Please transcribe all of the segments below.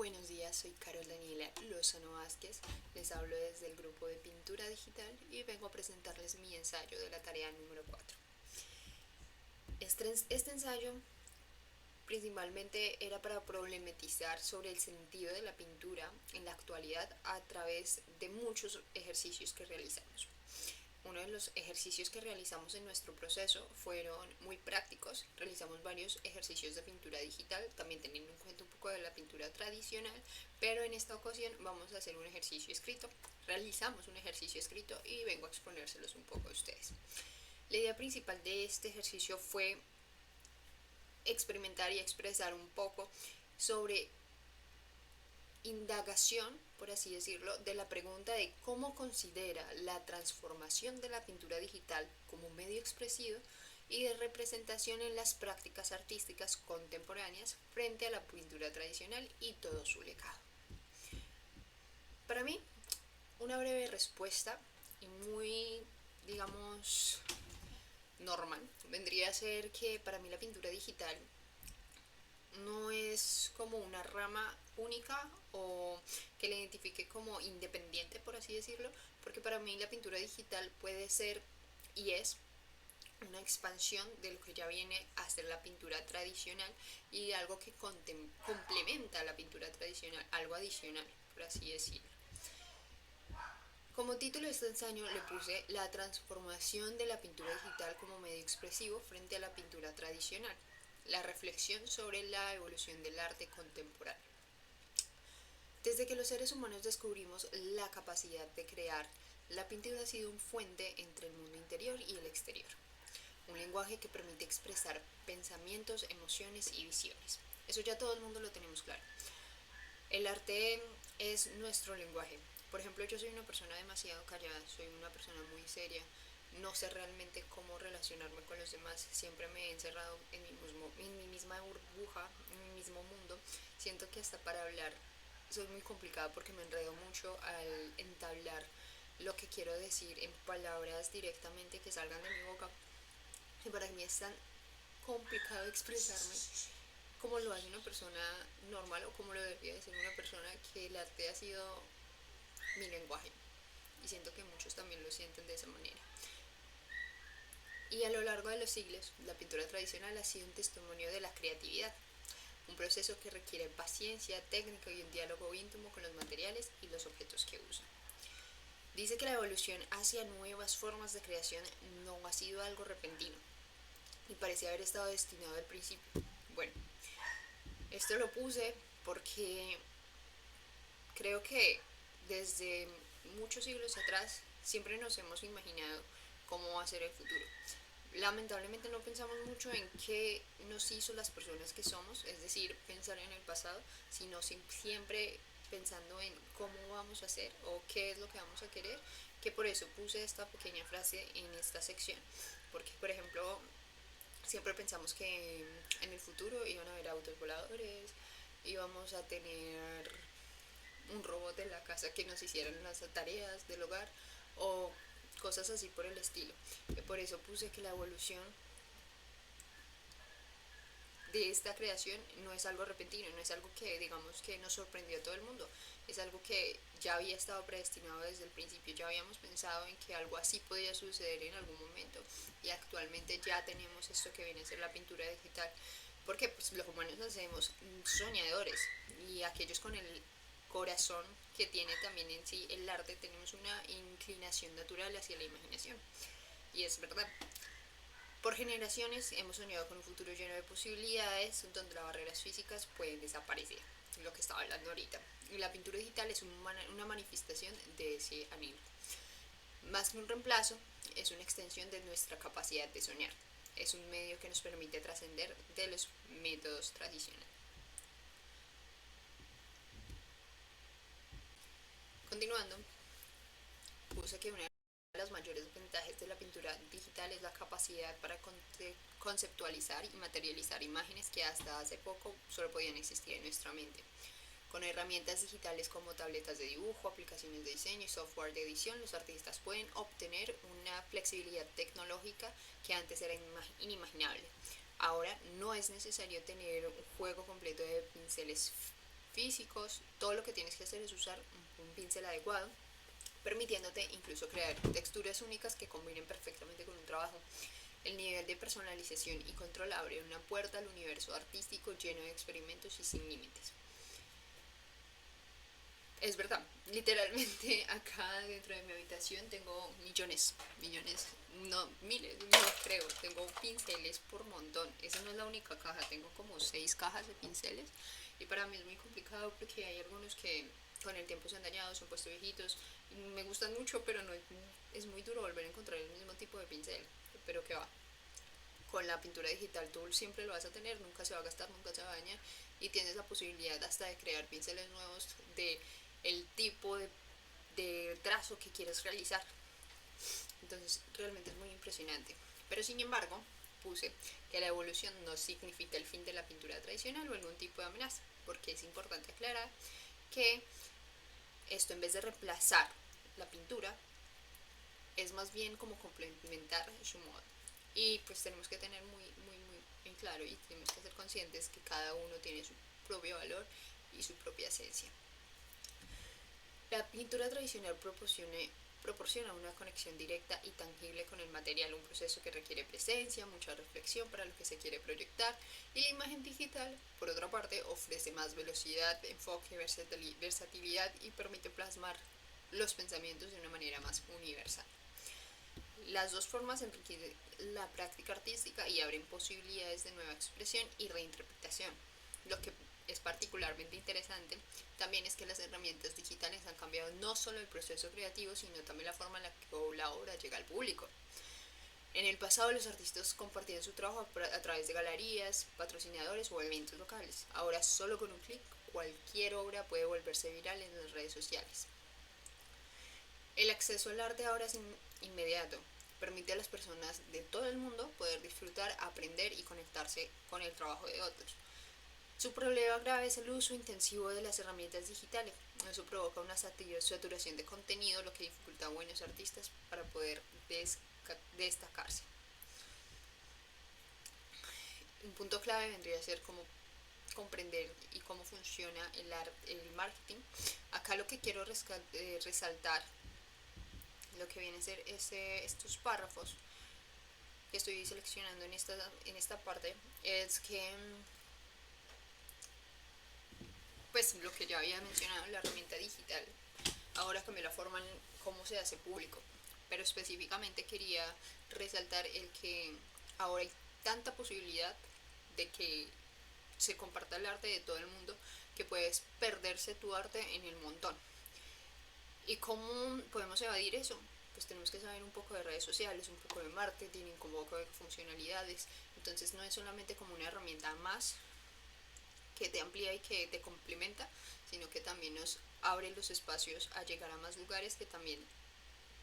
Buenos días, soy Carol Daniela Lozano Vázquez, les hablo desde el grupo de pintura digital y vengo a presentarles mi ensayo de la tarea número 4. Este ensayo principalmente era para problematizar sobre el sentido de la pintura en la actualidad a través de muchos ejercicios que realizamos. Uno de los ejercicios que realizamos en nuestro proceso fueron muy prácticos. Realizamos varios ejercicios de pintura digital, también teniendo en cuenta un poco de la pintura tradicional, pero en esta ocasión vamos a hacer un ejercicio escrito. Realizamos un ejercicio escrito y vengo a exponérselos un poco a ustedes. La idea principal de este ejercicio fue experimentar y expresar un poco sobre indagación, por así decirlo, de la pregunta de cómo considera la transformación de la pintura digital como medio expresivo y de representación en las prácticas artísticas contemporáneas frente a la pintura tradicional y todo su legado. Para mí, una breve respuesta y muy, digamos, normal vendría a ser que para mí la pintura digital no es como una rama única o que la identifique como independiente, por así decirlo, porque para mí la pintura digital puede ser y es una expansión de lo que ya viene a ser la pintura tradicional y algo que complementa a la pintura tradicional, algo adicional, por así decirlo. Como título de este ensayo le puse la transformación de la pintura digital como medio expresivo frente a la pintura tradicional, la reflexión sobre la evolución del arte contemporáneo. Desde que los seres humanos descubrimos la capacidad de crear, la pintura ha sido un puente entre el mundo interior y el exterior, un lenguaje que permite expresar pensamientos, emociones y visiones. Eso ya todo el mundo lo tenemos claro. El arte es nuestro lenguaje. Por ejemplo, yo soy una persona demasiado callada, soy una persona muy seria, no sé realmente cómo relacionarme con los demás, siempre me he encerrado en mi misma burbuja, en mi mismo mundo. Siento que hasta para hablar soy muy complicada porque me enredo mucho al entablar lo que quiero decir en palabras directamente que salgan de mi boca. Y para mí es tan complicado expresarme como lo hace una persona normal o como lo debería de ser una persona que el arte ha sido mi lenguaje. Y siento que muchos también lo sienten de esa manera. Y a lo largo de los siglos, la pintura tradicional ha sido un testimonio de la creatividad, un proceso que requiere paciencia, técnica y un diálogo íntimo con los materiales y los objetos que usa. Dice que la evolución hacia nuevas formas de creación no ha sido algo repentino y parecía haber estado destinado al principio. Bueno, esto lo puse porque creo que desde muchos siglos atrás siempre nos hemos imaginado cómo va a ser el futuro. Lamentablemente no pensamos mucho en qué nos hizo las personas que somos, es decir, pensar en el pasado, sino siempre pensando en cómo vamos a ser o qué es lo que vamos a querer, que por eso puse esta pequeña frase en esta sección, porque por ejemplo siempre pensamos que en el futuro iban a haber autos voladores, íbamos a tener un robot en la casa que nos hicieran las tareas del hogar o cosas así por el estilo. Por eso puse que la evolución de esta creación no es algo repentino, no es algo que digamos que nos sorprendió a todo el mundo, es algo que ya había estado predestinado desde el principio, ya habíamos pensado en que algo así podía suceder en algún momento y actualmente ya tenemos esto que viene a ser la pintura digital, porque pues, los humanos nacemos soñadores y aquellos con el corazón que tiene también en sí el arte tenemos una inclinación natural hacia la imaginación y es verdad. Por generaciones hemos soñado con un futuro lleno de posibilidades donde las barreras físicas pueden desaparecer, lo que estaba hablando ahorita. Y la pintura digital es una manifestación de ese anhelo. Más que un reemplazo, es una extensión de nuestra capacidad de soñar. Es un medio que nos permite trascender de los métodos tradicionales. Continuando, puse que una de las mayores ventajas de la pintura digital es la capacidad para conceptualizar y materializar imágenes que hasta hace poco solo podían existir en nuestra mente. Con herramientas digitales como tabletas de dibujo, aplicaciones de diseño y software de edición, los artistas pueden obtener una flexibilidad tecnológica que antes era inimaginable. Ahora no es necesario tener un juego completo de pinceles físicos. Todo lo que tienes que hacer es usar un pincel adecuado, permitiéndote incluso crear texturas únicas que combinen perfectamente con un trabajo. El nivel de personalización y control abre una puerta al universo artístico lleno de experimentos y sin límites. Es verdad, literalmente acá dentro de mi habitación tengo millones, no, miles, no creo, tengo pinceles por montón. Esa no es la única caja, tengo como 6 cajas de pinceles y para mí es muy complicado porque hay algunos que con el tiempo se han dañado, se han puesto viejitos, y me gustan mucho, pero no es muy duro volver a encontrar el mismo tipo de pincel, pero que va. Con la pintura digital tú siempre lo vas a tener, nunca se va a gastar, nunca se va a dañar y tienes la posibilidad hasta de crear pinceles nuevos de el tipo de trazo que quieres realizar. Entonces realmente es muy impresionante. Pero sin embargo, puse que la evolución no significa el fin de la pintura tradicional o algún tipo de amenaza, porque es importante aclarar que esto, en vez de reemplazar la pintura, es más bien como complementar su modo. Y pues tenemos que tener muy en claro y tenemos que ser conscientes que cada uno tiene su propio valor y su propia esencia. La pintura tradicional proporciona una conexión directa y tangible con el material, un proceso que requiere presencia, mucha reflexión para lo que se quiere proyectar, y la imagen digital, por otra parte, ofrece más velocidad, enfoque, versatilidad y permite plasmar los pensamientos de una manera más universal. Las dos formas enriquecen la práctica artística y abren posibilidades de nueva expresión y reinterpretación. Lo que es particularmente interesante también es que las herramientas digitales han cambiado no solo el proceso creativo, sino también la forma en la que la obra llega al público. En el pasado los artistas compartían su trabajo a través de galerías, patrocinadores o eventos locales. Ahora solo con un clic cualquier obra puede volverse viral en las redes sociales. El acceso al arte ahora es inmediato, permite a las personas de todo el mundo poder disfrutar, aprender y conectarse con el trabajo de otros. Su problema grave es el uso intensivo de las herramientas digitales. Eso provoca una saturación de contenido, lo que dificulta a buenos artistas para poder destacarse. Un punto clave vendría a ser cómo comprender y cómo funciona el marketing. Acá lo que quiero resaltar, lo que viene a ser estos párrafos que estoy seleccionando en esta parte, es que pues lo que ya había mencionado, la herramienta digital ahora cambió la forma en cómo se hace público, pero específicamente quería resaltar el que ahora hay tanta posibilidad de que se comparta el arte de todo el mundo que puedes perderse tu arte en el montón. ¿Y cómo podemos evadir eso? Pues tenemos que saber un poco de redes sociales, un poco de marketing, un poco de funcionalidades. Entonces no es solamente como una herramienta más que te amplía y que te complementa, sino que también nos abre los espacios a llegar a más lugares, que también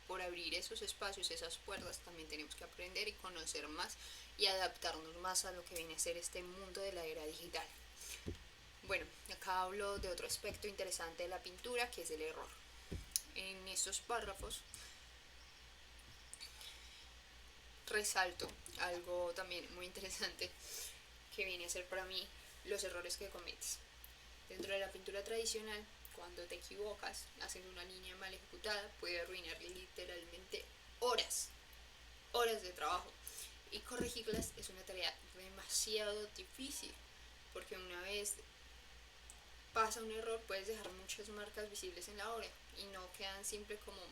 por abrir esos espacios, esas puertas, también tenemos que aprender y conocer más y adaptarnos más a lo que viene a ser este mundo de la era digital. Bueno, acá hablo de otro aspecto interesante de la pintura, que es el error. En estos párrafos resalto algo también muy interesante que viene a ser para mí los errores que cometes. Dentro de la pintura tradicional, cuando te equivocas haciendo una línea mal ejecutada, puede arruinar literalmente horas de trabajo. Y corregirlas es una tarea demasiado difícil, porque una vez pasa un error puedes dejar muchas marcas visibles en la obra y no quedan siempre como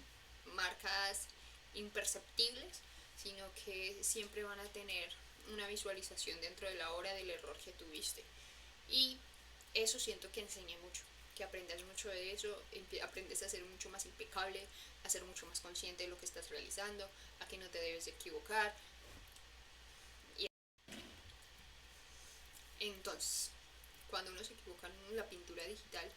marcas imperceptibles, sino que siempre van a tener una visualización dentro de la obra del error que tuviste. Y eso siento que enseña mucho, que aprendas mucho de eso, aprendes a ser mucho más impecable, a ser mucho más consciente de lo que estás realizando, a que no te debes equivocar. Y entonces, cuando uno se equivoca en la pintura digital,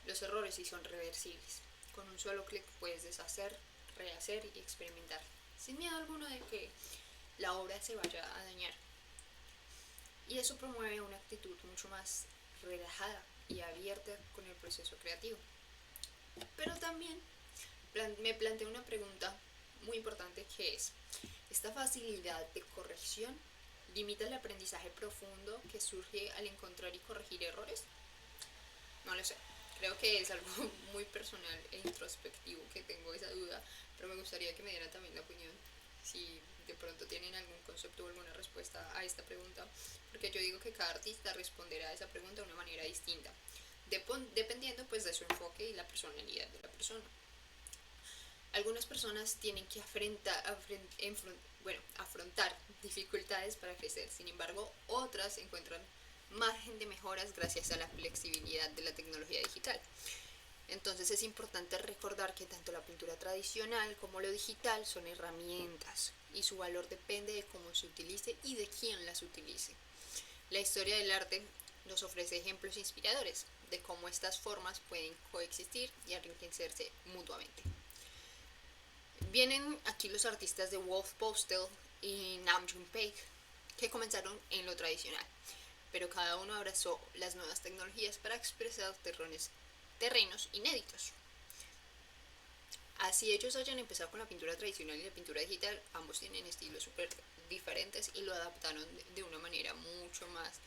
los errores sí son reversibles. Con un solo clic puedes deshacer, rehacer y experimentar, sin miedo alguno de que la obra se vaya a dañar. Y eso promueve una actitud mucho más relajada y abierta con el proceso creativo. Pero también me planteo una pregunta muy importante, que es: ¿esta facilidad de corrección limita el aprendizaje profundo que surge al encontrar y corregir errores? lo sé. Creo que es algo muy personal e introspectivo que tengo esa duda, pero me gustaría que me dieran también la opinión si de pronto tienen algún concepto o alguna respuesta a esta pregunta, porque yo digo que cada artista responderá a esa pregunta de una manera distinta, dependiendo pues de su enfoque y la personalidad de la persona. Algunas personas tienen que afrontar dificultades para crecer, sin embargo, otras encuentran margen de mejoras gracias a la flexibilidad de la tecnología digital. Entonces es importante recordar que tanto la pintura tradicional como lo digital son herramientas y su valor depende de cómo se utilice y de quién las utilice. La historia del arte nos ofrece ejemplos inspiradores de cómo estas formas pueden coexistir y enriquecerse mutuamente. Vienen aquí los artistas de Wolf Postel y Nam June Paik, que comenzaron en lo tradicional, pero cada uno abrazó las nuevas tecnologías para expresar terrenos inéditos. Así ellos hayan empezado con la pintura tradicional y la pintura digital, ambos tienen estilos súper diferentes y lo adaptaron de una manera mucho más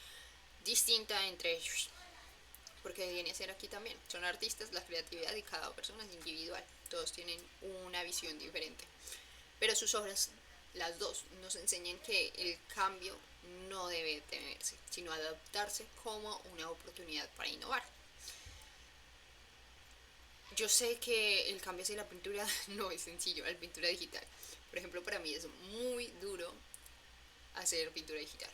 distinta entre ellos. Porque viene a ser aquí también, son artistas, la creatividad de cada persona es individual, todos tienen una visión diferente. Pero sus obras, las dos, nos enseñan que el cambio no debe temerse, sino adaptarse como una oportunidad para innovar. Yo sé que el cambio hacia la pintura no es sencillo, la pintura digital. Por ejemplo, para mí es muy duro hacer pintura digital.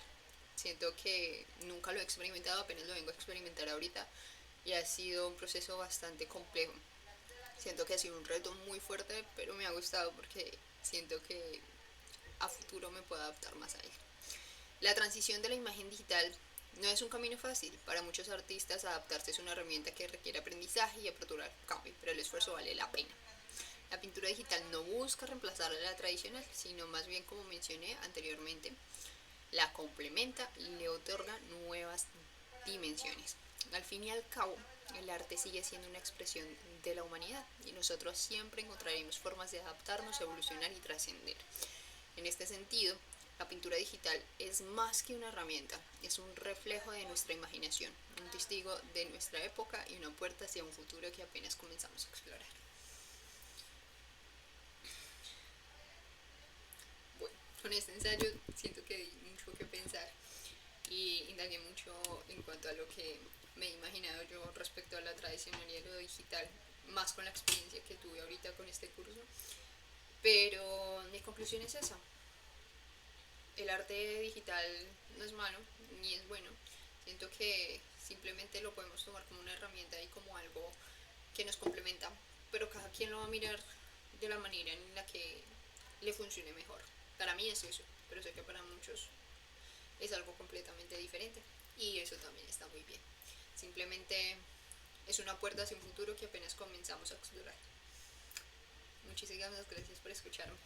Siento que nunca lo he experimentado, apenas lo vengo a experimentar ahorita y ha sido un proceso bastante complejo. Siento que ha sido un reto muy fuerte, pero me ha gustado porque siento que a futuro me puedo adaptar más a él. La transición de la imagen digital no es un camino fácil. Para muchos artistas adaptarse es una herramienta que requiere aprendizaje y apertura al cambio, pero el esfuerzo vale la pena. La pintura digital no busca reemplazar a la tradicional, sino más bien, como mencioné anteriormente, la complementa y le otorga nuevas dimensiones. Al fin y al cabo, el arte sigue siendo una expresión de la humanidad y nosotros siempre encontraremos formas de adaptarnos, evolucionar y trascender. En este sentido, la pintura digital es más que una herramienta, es un reflejo de nuestra imaginación, un testigo de nuestra época y una puerta hacia un futuro que apenas comenzamos a explorar. Bueno, con este ensayo siento que di mucho que pensar y indagué mucho en cuanto a lo que me he imaginado yo respecto a la tradicionalidad y lo digital, más con la experiencia que tuve ahorita con este curso. Pero mi conclusión es esa. El arte digital no es malo ni es bueno. Siento que simplemente lo podemos tomar como una herramienta y como algo que nos complementa, pero cada quien lo va a mirar de la manera en la que le funcione mejor. Para mí es eso, pero sé que para muchos es algo completamente diferente y eso también está muy bien. Simplemente es una puerta hacia un futuro que apenas comenzamos a explorar. Muchísimas gracias por escucharme.